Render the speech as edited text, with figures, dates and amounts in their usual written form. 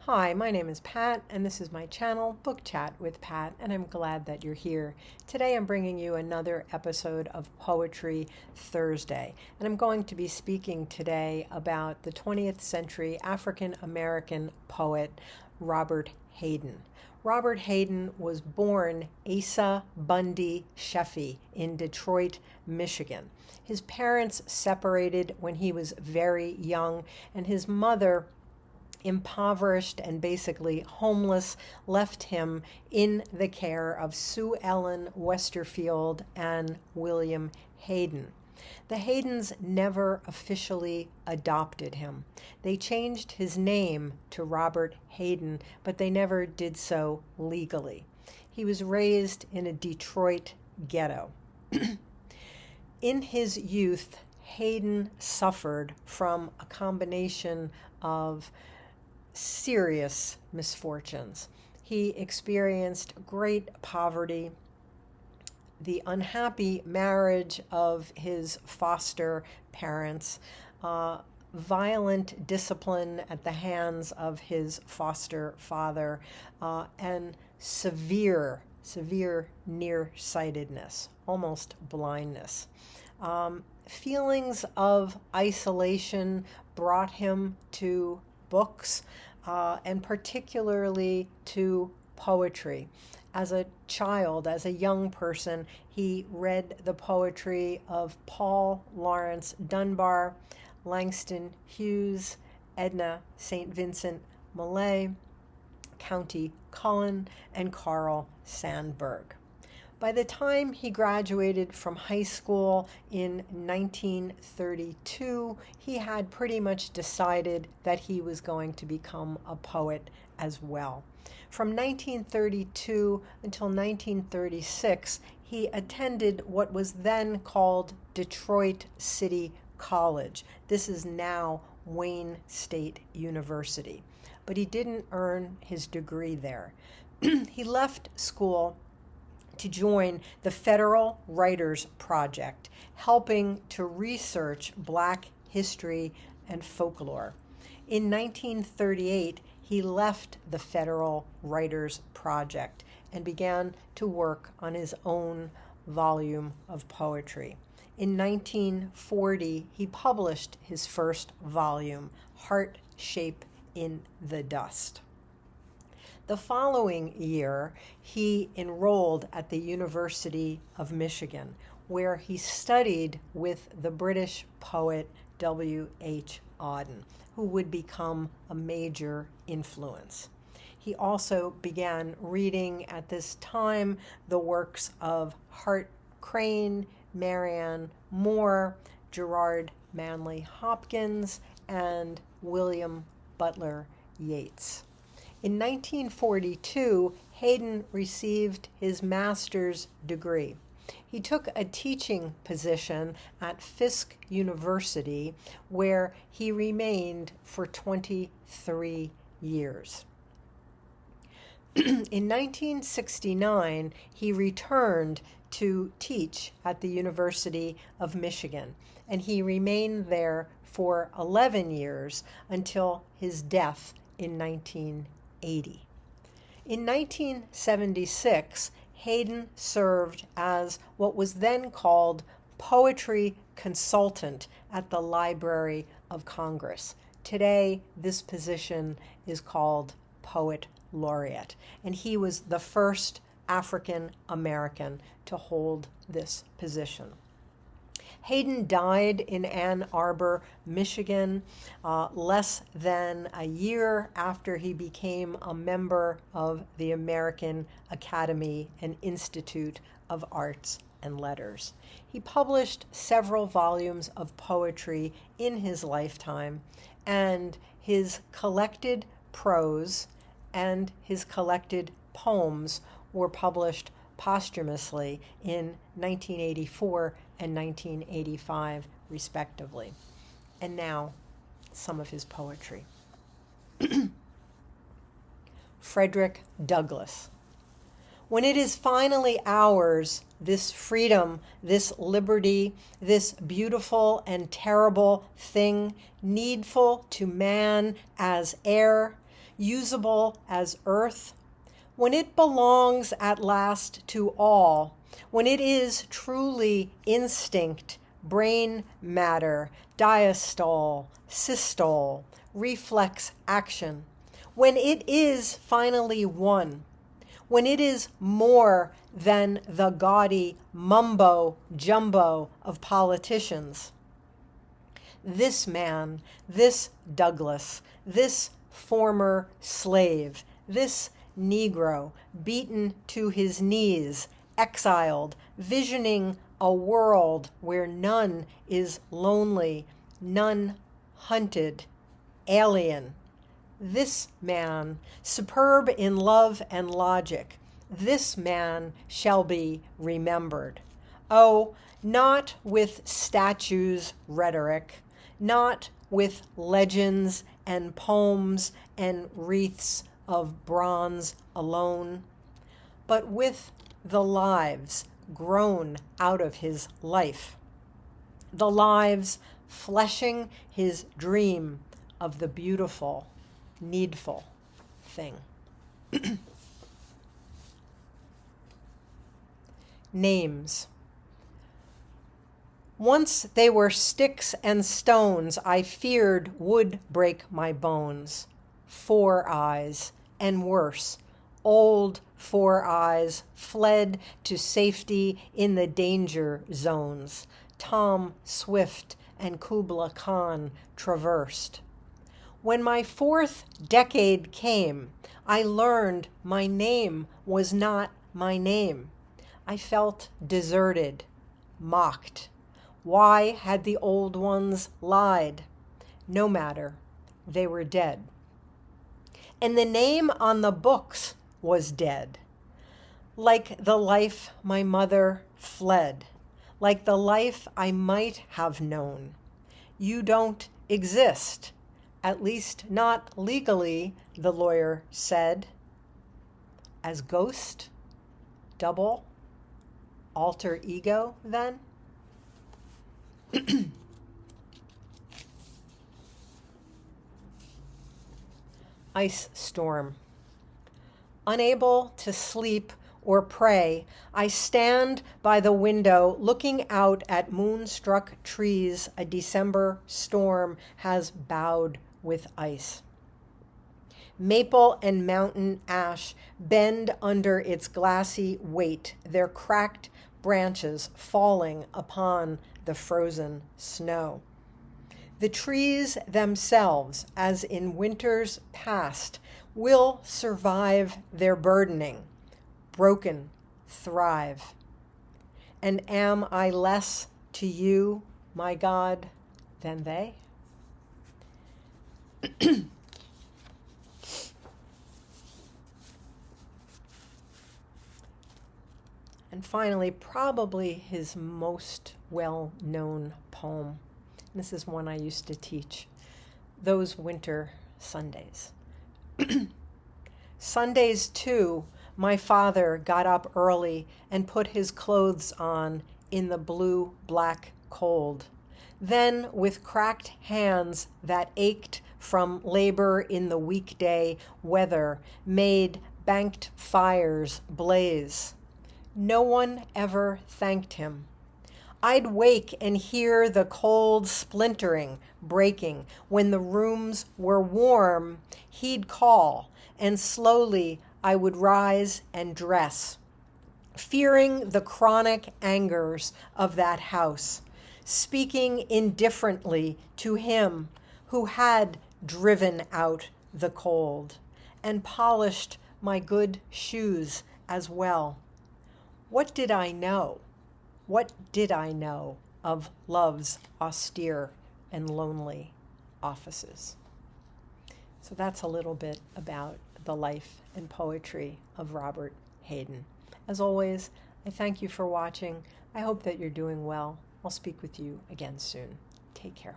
Hi, my name is Pat, and this is my channel, Book Chat with Pat, and I'm glad that you're here. Today I'm bringing you another episode of Poetry Thursday, and I'm going to be speaking today about the 20th century African American poet Robert Hayden. Robert Hayden was born Asa Bundy Sheffey in Detroit, Michigan. His parents separated when he was very young, and his mother, impoverished and basically homeless, left him in the care of Sue Ellen Westerfield and William Hayden. The Haydens never officially adopted him. They changed his name to Robert Hayden, but they never did so legally. He was raised in a Detroit ghetto. In his youth, Hayden suffered from a combination of serious misfortunes. He experienced great poverty, the unhappy marriage of his foster parents, violent discipline at the hands of his foster father, and severe nearsightedness, almost blindness. Feelings of isolation brought him to books, and particularly to poetry. As a child, as a young person, he read the poetry of Paul Laurence Dunbar, Langston Hughes, Edna St. Vincent Millay, Countee Cullen, and Carl Sandburg. By the time he graduated from high school in 1932, he had pretty much decided that he was going to become a poet as well. From 1932 until 1936, he attended what was then called Detroit City College. This is now Wayne State University. But he didn't earn his degree there. He left school to join the Federal Writers Project, helping to research Black history and folklore. In 1938, he left the Federal Writers Project and began to work on his own volume of poetry. In 1940, he published his first volume, Heart Shape in the Dust. The following year, he enrolled at the University of Michigan, where he studied with the British poet W.H. Auden, who would become a major influence. He also began reading at this time the works of Hart Crane, Marianne Moore, Gerard Manley Hopkins, and William Butler Yeats. In 1942, Hayden received his master's degree. He took a teaching position at Fisk University, where he remained for 23 years. In 1969, he returned to teach at the University of Michigan, and he remained there for 11 years until his death in 1980. In 1976, Hayden served as what was then called poetry consultant at the Library of Congress. Today, this position is called poet laureate, and he was the first African American to hold this position. Hayden died in Ann Arbor, Michigan, less than a year after he became a member of the American Academy and Institute of Arts and Letters. He published several volumes of poetry in his lifetime, and his collected prose and his collected poems were published posthumously in 1984 and 1985, respectively. And now, some of his poetry. Frederick Douglass. When it is finally ours, this freedom, this liberty, this beautiful and terrible thing, needful to man as air, usable as earth, when it belongs at last to all, when it is truly instinct, brain matter, diastole, systole, reflex action, when it is finally one, when it is more than the gaudy mumbo-jumbo of politicians. This man, this Douglass, this former slave, this Negro, beaten to his knees, exiled, visioning a world where none is lonely, none hunted, alien. This man, superb in love and logic, this man shall be remembered. Oh, not with statues' rhetoric, not with legends and poems and wreaths of bronze alone, but with the lives grown out of his life, the lives fleshing his dream of the beautiful, needful thing. Names. Once they were sticks and stones I feared would break my bones. 4 Eyes, and worse, old 4 Eyes fled to safety in the danger zones. Tom Swift and Kubla Khan traversed. When my 4th decade came, I learned my name was not my name. I felt deserted, mocked. Why had the old ones lied? No matter, they were dead. And the name on the books was dead. Like the life my mother fled, like the life I might have known. You don't exist, at least not legally, the lawyer said. As ghost, double, alter ego, then? Ice storm. Unable to sleep or pray, I stand by the window looking out at moonstruck trees a December storm has bowed with ice. Maple and mountain ash bend under its glassy weight, their cracked branches falling upon the frozen snow. The trees themselves, as in winters past, will survive their burdening, broken, thrive. And am I less to you, my God, than they? And finally, probably his most well-known poem. This is one I used to teach. Those Winter Sundays. Sundays, too, my father got up early and put his clothes on in the blue-black cold. Then, with cracked hands that ached from labor in the weekday weather, made banked fires blaze. No one ever thanked him. I'd wake and hear the cold splintering, breaking. When the rooms were warm, he'd call, and slowly I would rise and dress, fearing the chronic angers of that house, speaking indifferently to him who had driven out the cold, and polished my good shoes as well. What did I know? What did I know of love's austere and lonely offices? So that's a little bit about the life and poetry of Robert Hayden. As always, I thank you for watching. I hope that you're doing well. I'll speak with you again soon. Take care.